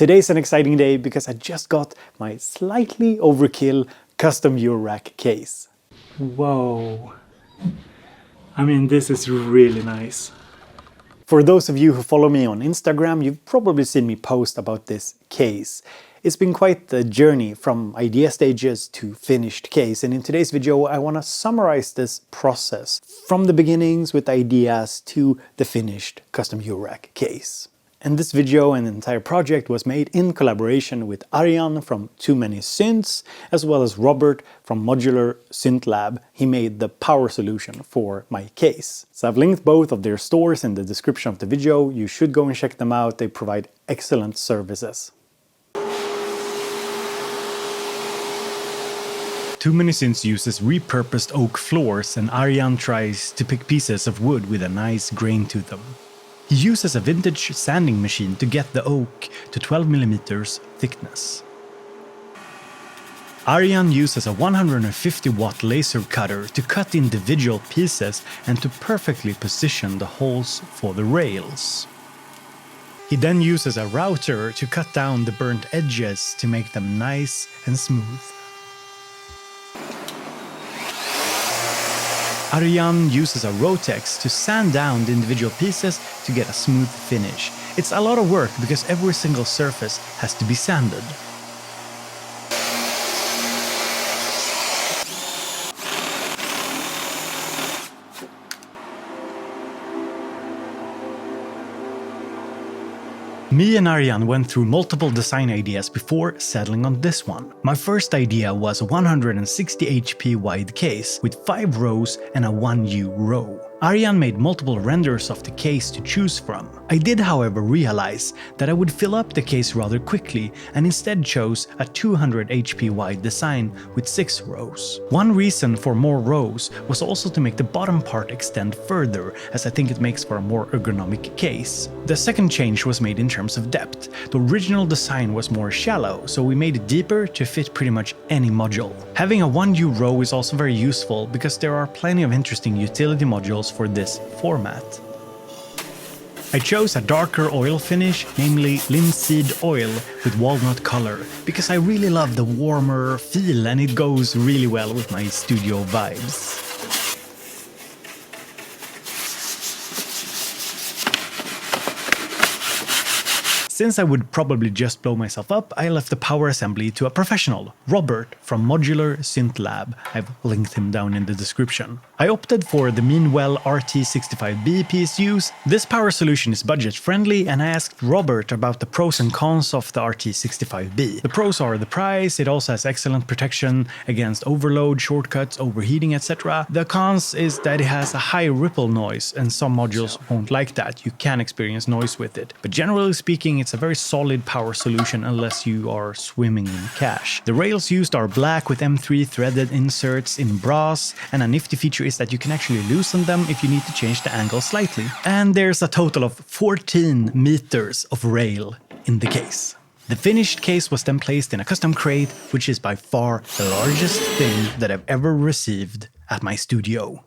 Today's an exciting day because I just got my slightly overkill custom eurorack case. Whoa. I mean, this is really nice. For those of you who follow me on Instagram, you've probably seen me post about this case. It's been quite the journey from idea stages to finished case, and in today's video I want to summarize this process from the beginnings with ideas to the finished custom eurorack case. And this video and the entire project was made in collaboration with Arjan from Too Many Synths, as well as Robert from Modular Synth Lab. He made the power solution for my case. So I've linked both of their stores in the description of the video. You should go and check them out. They provide excellent services. Too Many Synths uses repurposed oak floors, and Arjan tries to pick pieces of wood with a nice grain to them. He uses a vintage sanding machine to get the oak to 12mm thickness. Arjan uses a 150-watt laser cutter to cut individual pieces and to perfectly position the holes for the rails. He then uses a router to cut down the burnt edges to make them nice and smooth. Arjan uses a Rotex to sand down the individual pieces to get a smooth finish. It's a lot of work because every single surface has to be sanded. Me and Arjan went through multiple design ideas before settling on this one. My first idea was a 160 HP wide case with 5 rows and a 1U row. Arjan made multiple renders of the case to choose from. I did, however, realize that I would fill up the case rather quickly and instead chose a 200 HP wide design with 6 rows. One reason for more rows was also to make the bottom part extend further, as I think it makes for a more ergonomic case. The second change was made in terms of depth. The original design was more shallow, so we made it deeper to fit pretty much any module. Having a 1U row is also very useful because there are plenty of interesting utility modules for this format. I chose a darker oil finish, namely linseed oil with walnut color, because I really love the warmer feel and it goes really well with my studio vibes. Since I would probably just blow myself up, I left the power assembly to a professional, Robert from Modular Synth Lab. I've linked him down in the description. I opted for the Meanwell RT65B PSUs. This power solution is budget friendly, and I asked Robert about the pros and cons of the RT65B. The pros are the price, it also has excellent protection against overload, shortcuts, overheating, etc. The cons is that it has a high ripple noise, and some modules won't like that. You can experience noise with it. But generally speaking, it's a very solid power solution unless you are swimming in cash. The rails used are black with M3 threaded inserts in brass, and a nifty feature is that you can actually loosen them if you need to change the angle slightly. And there's a total of 14 meters of rail in the case. The finished case was then placed in a custom crate, which is by far the largest thing that I've ever received at my studio.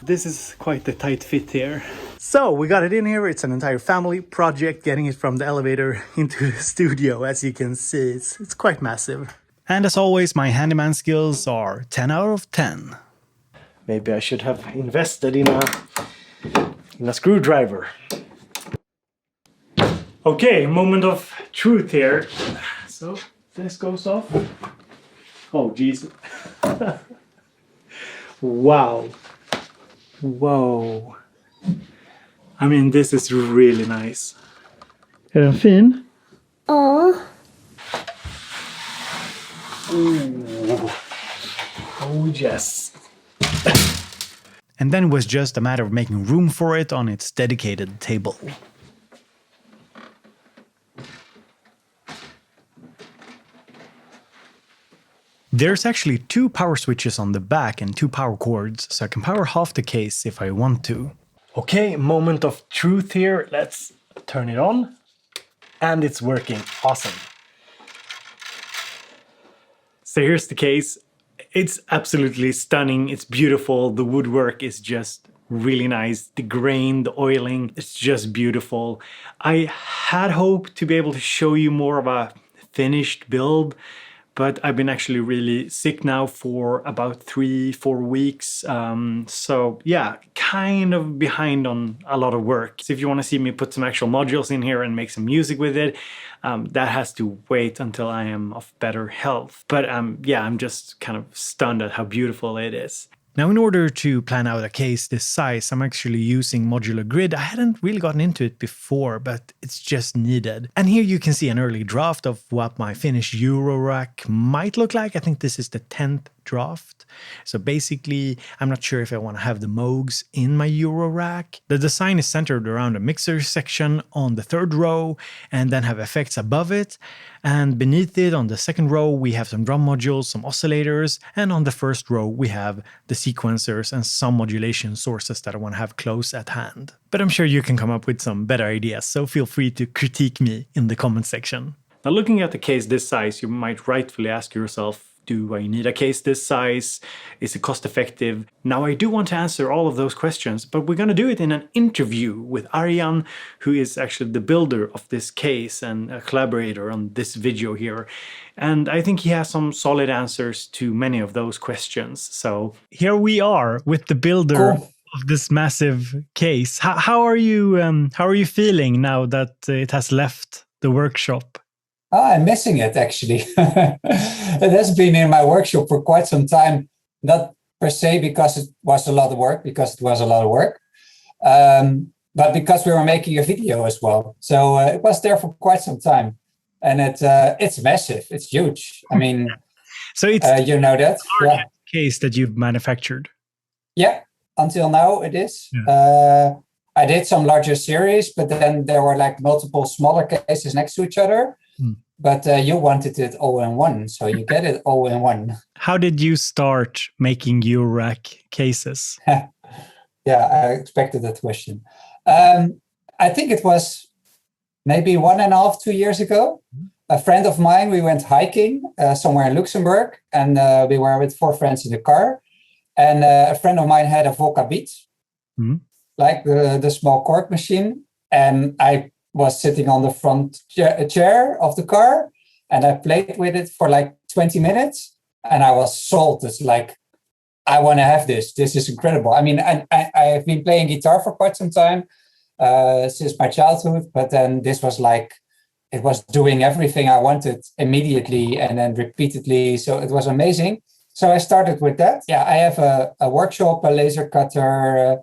This is quite the tight fit here. So we got it in here. It's an entire family project getting it from the elevator into the studio. As you can see, it's quite massive. And as always, my handyman skills are 10 out of 10. Maybe I should have invested in a screwdriver. Okay, moment of truth here. So this goes off. Oh, jeez. Wow. Whoa. I mean, this is really nice. Är den fin? Ja. Oh yes. And then it was just a matter of making room for it on its dedicated table. There's actually 2 power switches on the back and 2 power cords, so I can power half the case if I want to. Okay, moment of truth here. Let's turn it on. And it's working. Awesome. So here's the case. It's absolutely stunning. It's beautiful. The woodwork is just really nice. The grain, the oiling, it's just beautiful. I had hoped to be able to show you more of a finished build, but I've been actually really sick now for about 3-4 weeks. So yeah, kind of behind on a lot of work. So if you want to see me put some actual modules in here and make some music with it, that has to wait until I am of better health. But yeah, I'm just kind of stunned at how beautiful it is. Now, in order to plan out a case this size, I'm actually using modular grid. I hadn't really gotten into it before, but it's just needed. And here you can see an early draft of what my finished eurorack might look like. I think this is the 10th draft. So basically, I'm not sure if I want to have the Moogs in my eurorack. The design is centered around a mixer section on the 3rd row and then have effects above it. And beneath it on the 2nd row, we have some drum modules, some oscillators, and on the 1st row, we have the sequencers and some modulation sources that I want to have close at hand. But I'm sure you can come up with some better ideas, so feel free to critique me in the comment section. Now, looking at the case this size, you might rightfully ask yourself, do I need a case this size? Is it cost effective? Now, I do want to answer all of those questions, but we're going to do it in an interview with Arjan, who is actually the builder of this case and a collaborator on this video here. And I think he has some solid answers to many of those questions. So here we are with the builder of this massive case. How are you feeling now that it has left the workshop? Oh, I'm missing it, actually. It has been in my workshop for quite some time, not per se because it was a lot of work, but because we were making a video as well. So it was there for quite some time. And it's massive. It's huge. I mean, so it's you know that. Yeah. Case that you've manufactured. Yeah, until now it is. Yeah. I did some larger series, but then there were like multiple smaller cases next to each other. But you wanted it all in one, so you get it all in one. How did you start making eurorack cases? Yeah, I expected that question. I think it was maybe 1.5, 2 years ago. A friend of mine, we went hiking somewhere in Luxembourg, and we were with 4 friends in the car. And a friend of mine had a Volca Beat, like the small cork machine. And I was sitting on the front chair of the car, and I played with it for like 20 minutes, and I was sold. It's like, I want to have this. This is incredible. I mean, I have been playing guitar for quite some time, since my childhood, but then this was like, it was doing everything I wanted immediately and then repeatedly. So it was amazing. So I started with that. Yeah, I have a workshop, a laser cutter.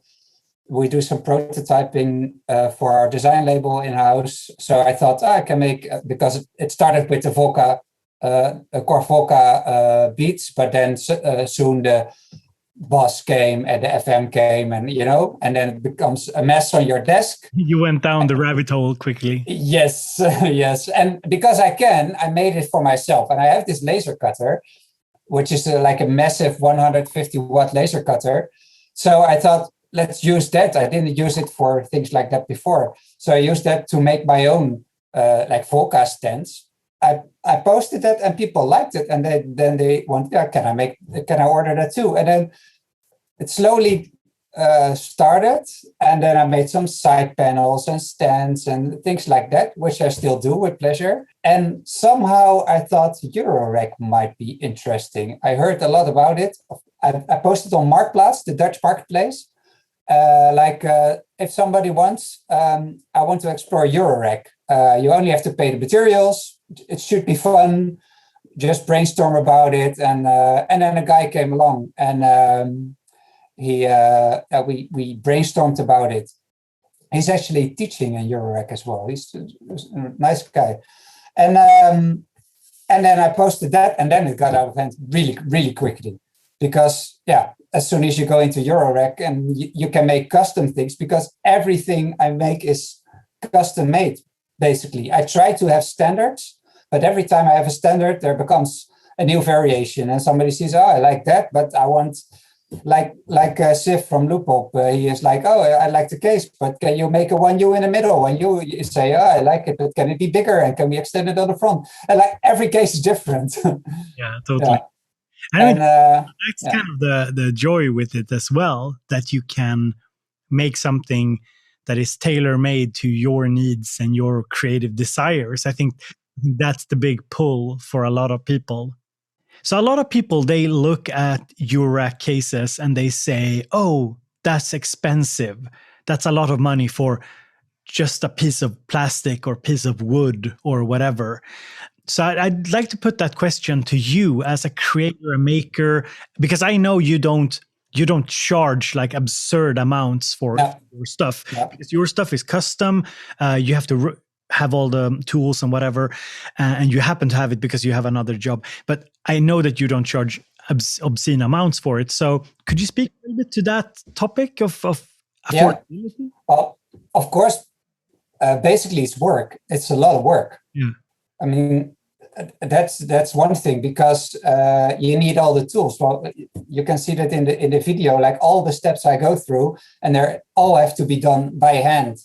We do some prototyping for our design label in-house. So I thought I can make, because it started with the Volca, Core Volca beats, but then soon the Boss came and the FM came, and and then it becomes a mess on your desk. You went down the rabbit hole quickly. Yes, yes. And because I made it for myself. And I have this laser cutter, which is like a massive 150 watt laser cutter. So I thought, let's use that. I didn't use it for things like that before. So I used that to make my own like Volca stands. I posted that and people liked it. And then they went, yeah, can I order that too? And then it slowly started. And then I made some side panels and stands and things like that, which I still do with pleasure. And somehow I thought Eurorack might be interesting. I heard a lot about it. I posted on Marktplaats, the Dutch marketplace. If somebody wants, I want to explore Eurorack. You only have to pay the materials. It should be fun. Just brainstorm about it, and then a guy came along, and we brainstormed about it. He's actually teaching in Eurorack as well. He's a nice guy, and then I posted that, and then it got out of hand really, really quickly, because as soon as you go into Eurorack and you can make custom things, because everything I make is custom made. Basically, I try to have standards, but every time I have a standard, there becomes a new variation, and somebody says, "Oh, I like that, but I want like Sif from Loopop." He is like, "Oh, I like the case, but can you make a 1U in the middle?" And you say, "Oh, I like it, but can it be bigger? And can we extend it on the front?" And like every case is different. Yeah, totally. Yeah. I mean, that's kind of the joy with it as well, that you can make something that is tailor-made to your needs and your creative desires. I think that's the big pull for a lot of people. So a lot of people, they look at Eurorack cases and they say, oh, that's expensive. That's a lot of money for just a piece of plastic or piece of wood or whatever. So I'd like to put that question to you as a creator, a maker, because I know you don't charge like absurd amounts for your stuff, because your stuff is custom. You have to have all the tools and whatever, and you happen to have it because you have another job. But I know that you don't charge obscene amounts for it. So could you speak a little bit to that topic of affordability? Well, of course, basically it's work. It's a lot of work. Yeah. I mean, that's one thing, because you need all the tools. Well, you can see that in the video, like all the steps I go through, and they all have to be done by hand.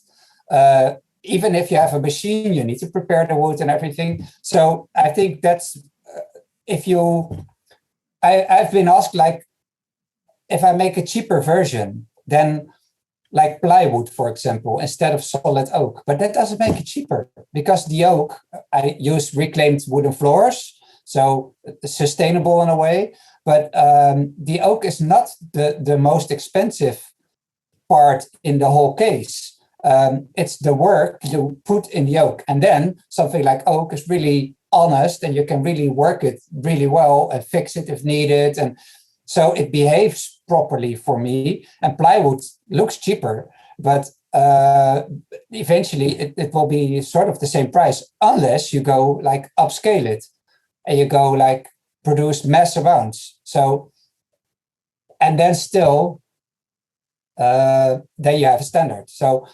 Even if you have a machine, you need to prepare the wood and everything. So I think that's I've been asked, like, if I make a cheaper version, then like plywood, for example, instead of solid oak. But that doesn't make it cheaper, because the oak, I use reclaimed wooden floors, so sustainable in a way. But the oak is not the most expensive part in the whole case. It's the work you put in the oak. And then something like oak is really honest, and you can really work it really well and fix it if needed. And so it behaves properly for me. And plywood looks cheaper, but eventually it will be sort of the same price, unless you go like upscale it and you go like produce mass amounts. So, and then still, then you have a standard. So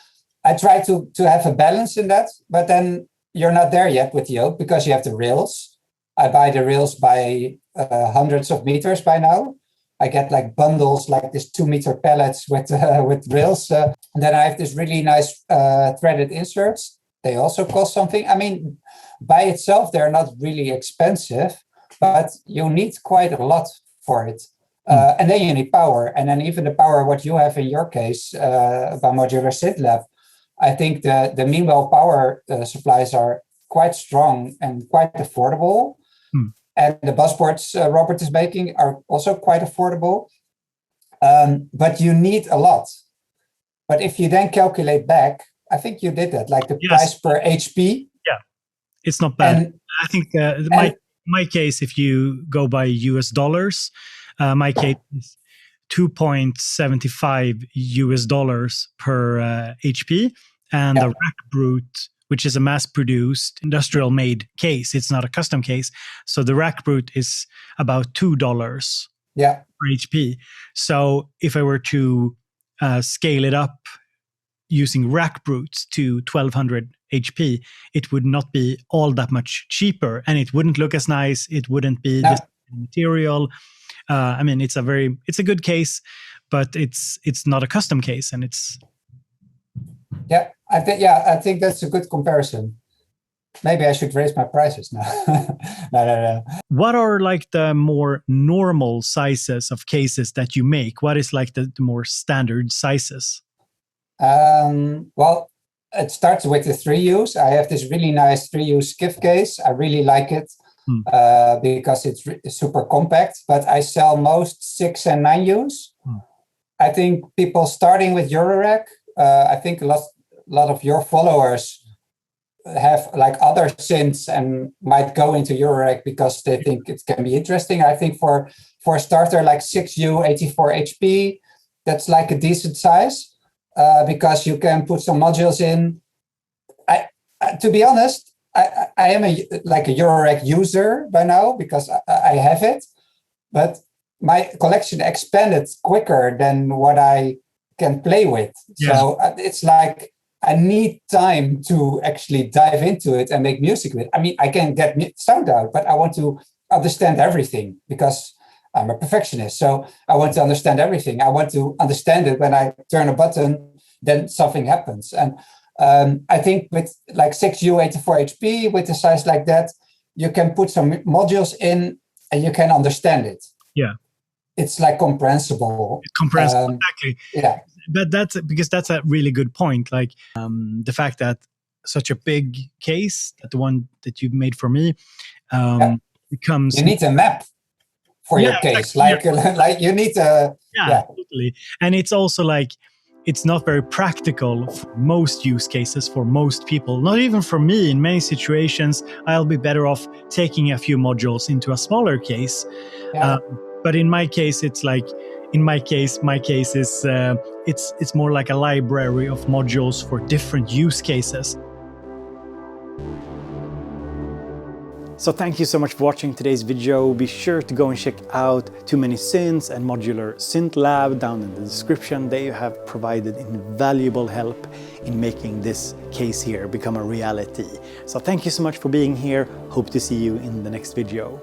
I try to have a balance in that, but then you're not there yet with the oak, because you have the rails. I buy the rails by hundreds of meters by now. I get like bundles, like this 2-meter pallets with rails. And then I have this really nice threaded inserts. They also cost something. I mean, by itself, they're not really expensive, but you need quite a lot for it. And then you need power. And then even the power, what you have in your case, by Modular Synth Lab, I think the Meanwell power supplies are quite strong and quite affordable. And the busboards Robert is making are also quite affordable. But you need a lot. But if you then calculate back, I think you did that, like the price per HP. Yeah, it's not bad. I think my case, if you go by US dollars, my case is $2.75 per HP. And the Rackbrute, which is a mass-produced, industrial-made case. It's not a custom case. So the Rackbrute is about $2 per HP. So if I were to scale it up using Rackbrutes to 1200 HP, it would not be all that much cheaper, and it wouldn't look as nice. It wouldn't be the material. I mean, it's a good case, but it's not a custom case, and it's. Yeah, I think that's a good comparison. Maybe I should raise my prices now. No. What are like the more normal sizes of cases that you make? What is like the more standard sizes? Well, it starts with the 3-use. I have this really nice 3-use skiff case. I really like it because it's super compact, but I sell most 6 and 9-use. I think people starting with Eurorack, I think a lot of your followers have like other synths and might go into Eurorack because they think it can be interesting. I think for a starter, like 6U 84 HP, that's like a decent size because you can put some modules in. To be honest, I am a Eurorack user by now because I have it, but my collection expanded quicker than what I can play with. Yeah. So it's like I need time to actually dive into it and make music with it. I mean, I can get sound out, but I want to understand everything because I'm a perfectionist. So I want to understand everything. I want to understand it when I turn a button, then something happens. And I think with like 6U 84 HP, with a size like that, you can put some modules in and you can understand it. Yeah. It's like comprehensible. Comprehensible, exactly. Yeah. but that's because that's a really good point. Like the fact that such a big case, that the one that you made for me, becomes. You need a map for your case, exactly. like you need a. Yeah, totally. And it's also like, it's not very practical for most use cases for most people. Not even for me. In many situations, I'll be better off taking a few modules into a smaller case. Yeah. But in my case, it's like, my case is it's more like a library of modules for different use cases. So thank you so much for watching today's video. Be sure to go and check out Too Many Synths and Modular Synth Lab down in the description. They have provided invaluable help in making this case here become a reality. So thank you so much for being here. Hope to see you in the next video.